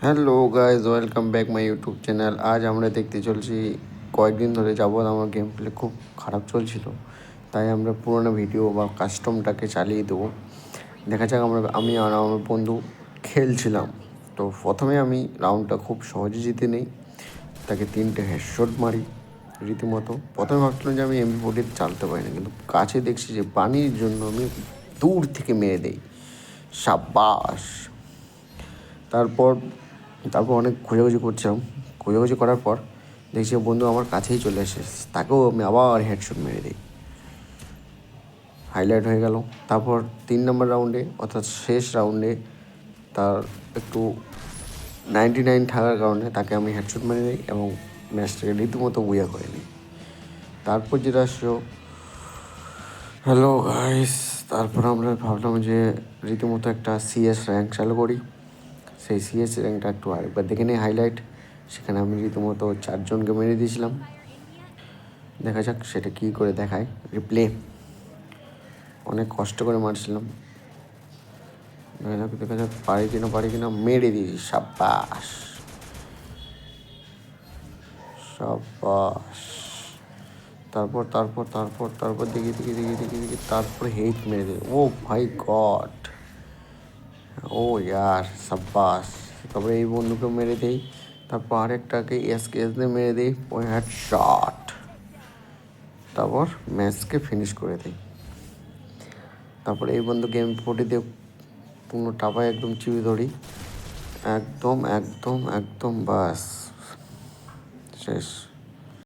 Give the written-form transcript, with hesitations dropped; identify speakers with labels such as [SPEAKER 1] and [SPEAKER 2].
[SPEAKER 1] Hello guys, welcome back my YouTube channel. আজ আমরা দেখতে চলছি, কয়েকদিন ধরে যাবৎ আমার গেম প্লে খুব খারাপ চলছিল, তাই আমরা পুরোনো ভিডিও বা কাস্টমটাকে চালিয়ে দেবো। দেখা যাক, আমি আর আমার বন্ধু খেলছিলাম। তো প্রথমে আমি রাউন্ডটা খুব সহজে জিতে নিই, তাকে 3টে হেডশট মারি রীতিমতো। প্রথমে ভাবছিলাম যে আমি MP40 চালাতে পারি না, কিন্তু কাছে দেখছি যে পানির জন্য আমি দূর থেকে মেরে দিই। সাব্বাস। তারপর তারপর অনেক খোঁজাখুঁজি করছিলাম। খোঁজাখুঁজি করার পর দেখছি বন্ধু আমার কাছেই চলে এসে, তাকেও আমি আবার হেডশট মেরে দিই। হাইলাইট হয়ে গেল। তারপর 3 নম্বর রাউন্ডে, অর্থাৎ শেষ রাউন্ডে, তার একটু 99 থাকার কারণে তাকে আমি হেডশট মেরে দিই এবং ম্যাচটাকে রীতিমতো বুয়া করে নিই। তারপর যেটা আসলো, হ্যালো গাইস, তারপর আমরা ভাবলাম যে রীতিমতো একটা CS র্যাঙ্ক চালু করি। সেই CS র্যাঙ্কটা একটু আরেকবার দেখে নিই হাইলাইট। সেখানে আমি রীতিমতো 4জনকে মেরে দিয়েছিলাম। দেখা যাক সেটা কী করে দেখায় রিপ্লে। অনেক কষ্ট করে মারছিলাম। দেখা যাক পারি কিনা। মেরে দিয়েছি। সাব্বাস সাব্বাস। তারপর দেখি তারপরে হেট মেরে দিই। ও ভাই গড, ও ইয়ার সাব্বাস। তারপরে এই বন্ধুকে মেরে দিই। তারপর আরেকটাকে এস দিয়ে মেরে দিই, ওই হেডশট। তারপর ম্যাচকে ফিনিশ করে দিই। তারপরে এই বন্ধুকে MP40 দিয়ে পুরো টাপায় একদম চিড়ে ধরি। একদম বাস শেষ।